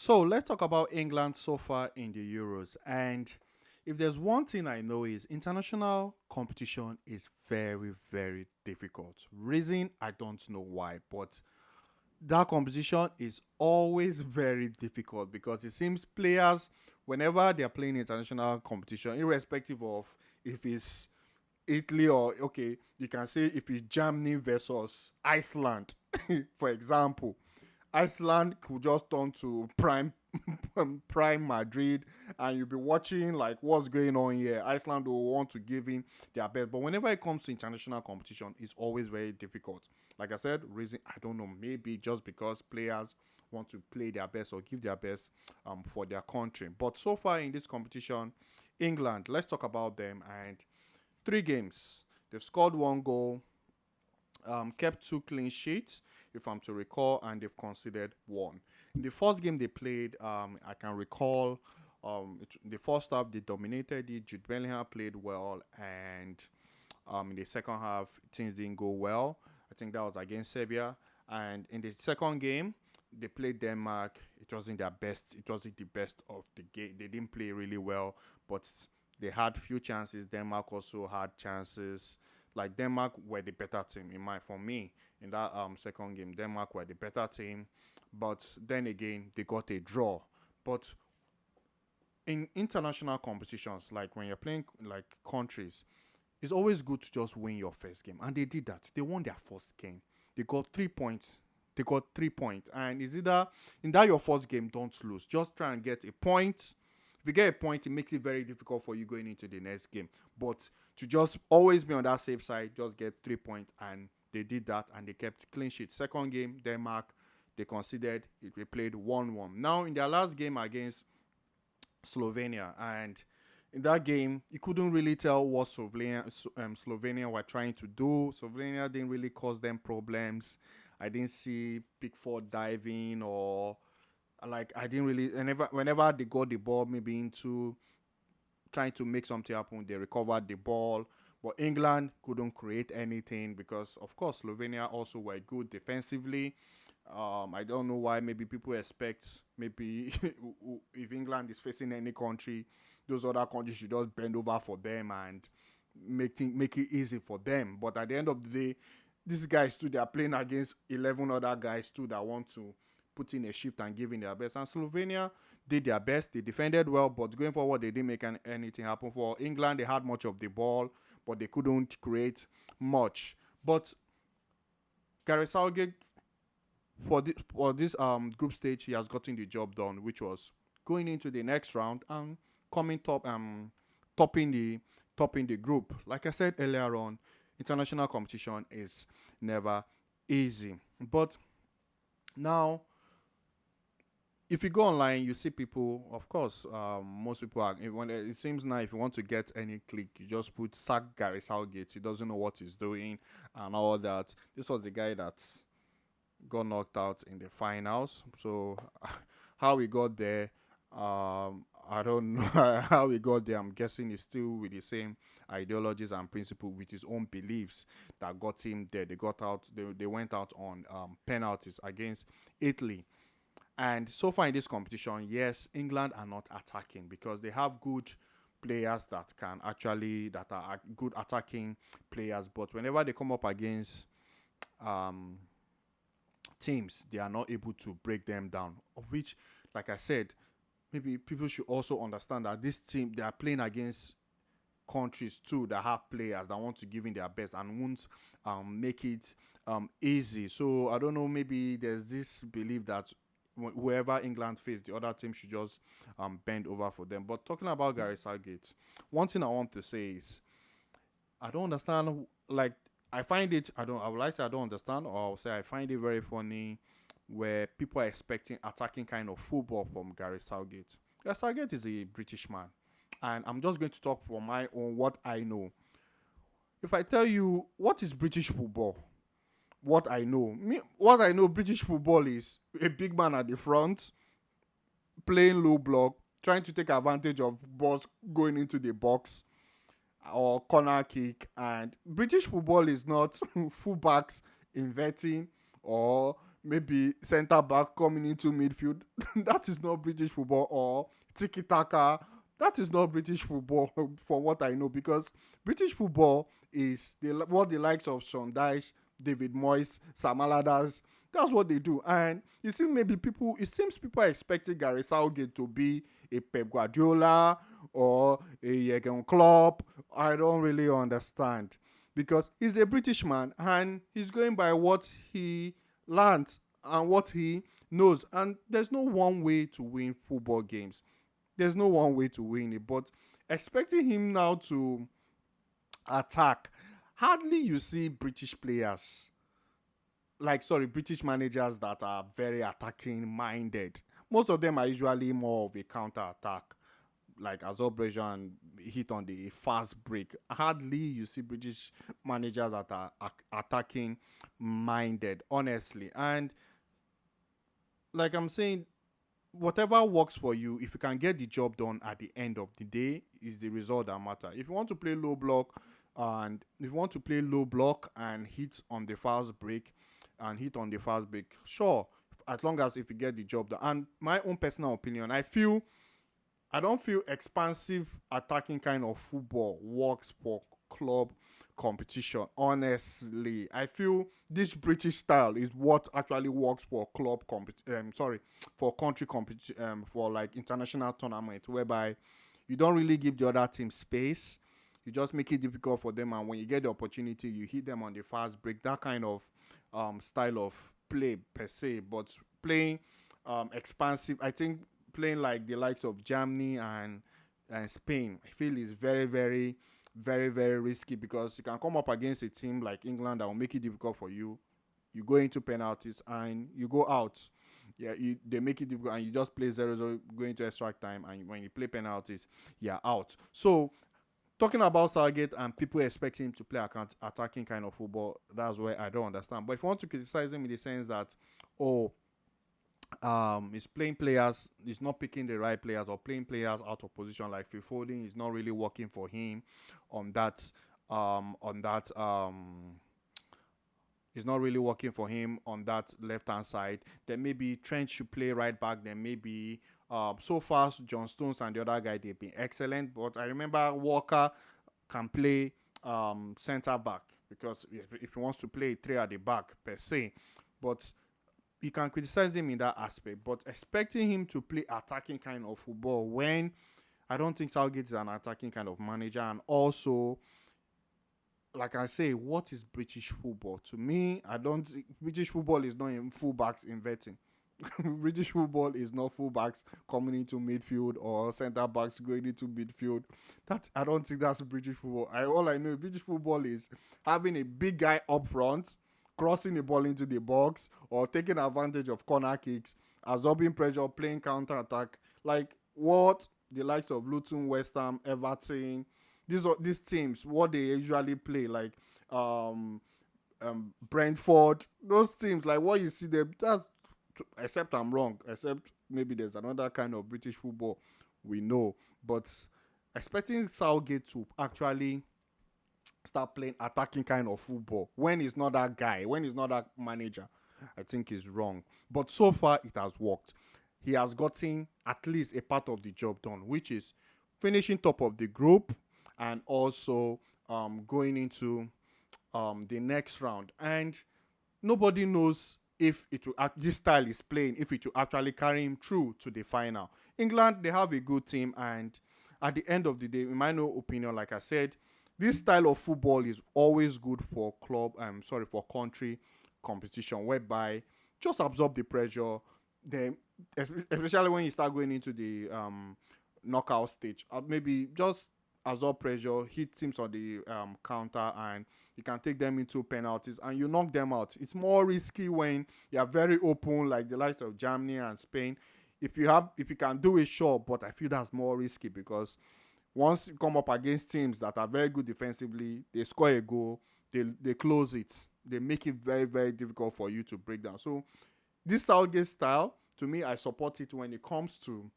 So let's talk about England so far in the Euros. And if there's one thing I know is international competition is very, very difficult. Reason I don't know why, but that competition is always very difficult because it seems players, whenever they're playing international competition, irrespective of if it's Italy or okay, you can say if it's Germany versus Iceland, for example, Iceland could just turn to prime Madrid, and you'll be watching like what's going on here. Iceland will want to give in their best, but whenever it comes to international competition, it's always very difficult. Like I said, reason I don't know, maybe just because players want to play their best or give their best for their country. But so far in this competition, England, let's talk about them and three games. They've scored one goal, kept two clean sheets, if I'm to recall, and they've conceded one. In the first game they played, I can recall, the first half they dominated it. Jude Bellingham played well, and in the second half things didn't go well. I think that was against Serbia, and in the second game they played Denmark. It wasn't their best. It wasn't the best of the game. They didn't play really well, but they had few chances. Denmark also had chances. Like Denmark were the better team in my for me in that second game. Denmark were the better team, but then again they got a draw. But in international competitions, like when you're playing like countries, it's always good to just win your first game. And they did that. They won their first game. They got 3 points. They got 3 points. And is either in that your first game, don't lose. Just try and get a point. If you get a point, it makes it very difficult for you going into the next game. But to just always be on that safe side, just get 3 points. And they did that and they kept clean sheet. Second game, Denmark, they considered it. They played 1-1. Now, in their last game against Slovenia, and in that game, you couldn't really tell what Slovenia were trying to do. Slovenia didn't really cause them problems. I didn't see Pickford diving or like I didn't really. Whenever they got the ball, maybe into trying to make something happen, they recovered the ball. But England couldn't create anything because, of course, Slovenia also were good defensively. I don't know why. Maybe people expect maybe if England is facing any country, those other countries should just bend over for them and make it easy for them. But at the end of the day, these guys too, they are playing against 11 other guys too that want to put in a shift and give in their best. And Slovenia did their best. They defended well, but going forward, they didn't make anything happen. For England, they had much of the ball, but they couldn't create much. But Gareth Southgate for this group stage, he has gotten the job done, which was going into the next round and coming topping the topping the group. Like I said earlier on, international competition is never easy. But now, if you go online, you see people. Of course, most people are. When it seems now, if you want to get any click, you just put sack Gary Southgate. He doesn't know what he's doing and all that. This was the guy that got knocked out in the finals. So how we got there, I don't know how we got there. I'm guessing it's still with the same ideologies and principle with his own beliefs that got him there. They got out. They went out on penalties against Italy. And so far in this competition, yes, England are not attacking because they have good players that are good attacking players. But whenever they come up against um, teams, they are not able to break them down. Of which, like I said, maybe people should also understand that this team they are playing against countries too that have players that want to give in their best and won't make it easy. So I don't know. Maybe there's this belief that whoever England face, the other team should just bend over for them. But talking about Gary Southgate, one thing I want to say is I don't understand. Like I find it, I don't. I would like to say I don't understand, or I'll say I find it very funny where people are expecting attacking kind of football from Gary Southgate. Gary Southgate is a British man, and I'm just going to talk for my own what I know. If I tell you what is British football, what I know, British football is a big man at the front playing low block, trying to take advantage of balls going into the box or corner kick. And British football is not fullbacks inverting or maybe centre back coming into midfield. That is not British football. Or tiki taka. That is not British football, from what I know, because British football is what the likes of Sean Dyche, David Moyes, Sam Allardyce. That's what they do. And you see, it seems people are expecting Gary Southgate to be a Pep Guardiola or a Jurgen Klopp. I don't really understand, because he's a British man and he's going by what he learned and what he knows. And there's no one way to win football games. There's no one way to win it. But expecting him now to attack, hardly you see British players, British managers that are very attacking minded. Most of them are usually more of a counter attack, like Azor and hit on the fast break. Hardly you see British managers that are attacking minded, honestly. And like I'm saying, whatever works for you, if you can get the job done at the end of the day, is the result that matter. If you want to play low block, and hit on the fast break, sure, as long as if you get the job done. And my own personal opinion, I don't feel expansive attacking kind of football works for club competition. Honestly, I feel this British style is what actually works for for country competition, for like international tournament, whereby you don't really give the other team space. You just make it difficult for them, and when you get the opportunity, you hit them on the fast break. That kind of style of play per se, but playing expansive, I think playing like the likes of Germany and Spain, I feel is very, very, very, very risky, because you can come up against a team like England that will make it difficult for you. You go into penalties and you go out. Yeah, they make it difficult, and you just play 0-0, go into extra time, and when you play penalties, you're out. So talking about Southgate and people expecting him to play attacking kind of football, that's where I don't understand. But if you want to criticize him in the sense that, oh, he's playing players, he's not picking the right players, or playing players out of position, like Phil Foden is not really working for him on that it's not really working for him on that left hand side. Then maybe Trent should play right back. Then maybe so far John Stones and the other guy, they've been excellent. But I remember Walker can play centre back, because if he wants to play three at the back per se. But you can criticize him in that aspect. But expecting him to play attacking kind of football, when I don't think Southgate is an attacking kind of manager. And also, like I say, what is British football? To me, I don't think British football is not in fullbacks inverting. British football is not fullbacks coming into midfield or centre backs going into midfield. That, I don't think that's British football. All I know British football is having a big guy up front, crossing the ball into the box, or taking advantage of corner kicks, absorbing pressure, playing counter attack, like what the likes of Luton, West Ham, Everton, these teams, what they usually play, like Brentford, those teams, like what you see them. That's, except I'm wrong, except maybe there's another kind of British football we know, but expecting Southgate to actually start playing attacking kind of football when he's not that guy, when he's not that manager, I think is wrong. But so far it has worked. He has gotten at least a part of the job done, which is finishing top of the group, and also going into the next round. And nobody knows if it will this style is playing, if it will actually carry him through to the final. England, they have a good team, and at the end of the day, in my no opinion, like I said, this style of football is always good for for country competition, whereby just absorb the pressure. Then, especially when you start going into the knockout stage, maybe just absorb pressure, hit teams on the counter, and you can take them into penalties and you knock them out. It's more risky when you are very open, like the likes of Germany and Spain. If you can do it, sure, but I feel that's more risky, because once you come up against teams that are very good defensively, they score a goal, they close it, they make it very, very difficult for you to break down. So this Southgate style, to me, I support it when it comes to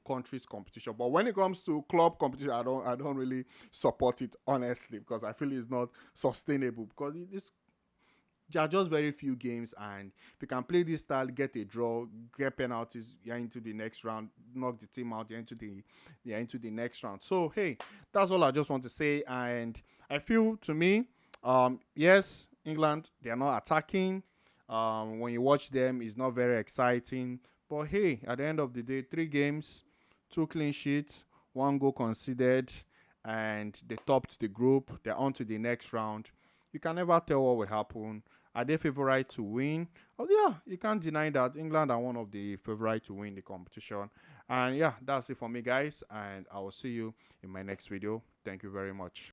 countries competition, but when it comes to club competition, I don't really support it, honestly, because I feel it's not sustainable. Because this there are just very few games, and if you can play this style, get a draw, get penalties, you're into the next round, knock the team out, you're into the next round. So hey, that's all I just want to say. And I feel, to me, yes, England, they are not attacking. When you watch them, it's not very exciting. But hey, at the end of the day, 3 games, 2 clean sheets, 1 goal conceded, and they topped the group. They're on to the next round. You can never tell what will happen. Are they favorite to win? Oh yeah, you can't deny that England are one of the favorite to win the competition. And yeah, that's it for me, guys. And I will see you in my next video. Thank you very much.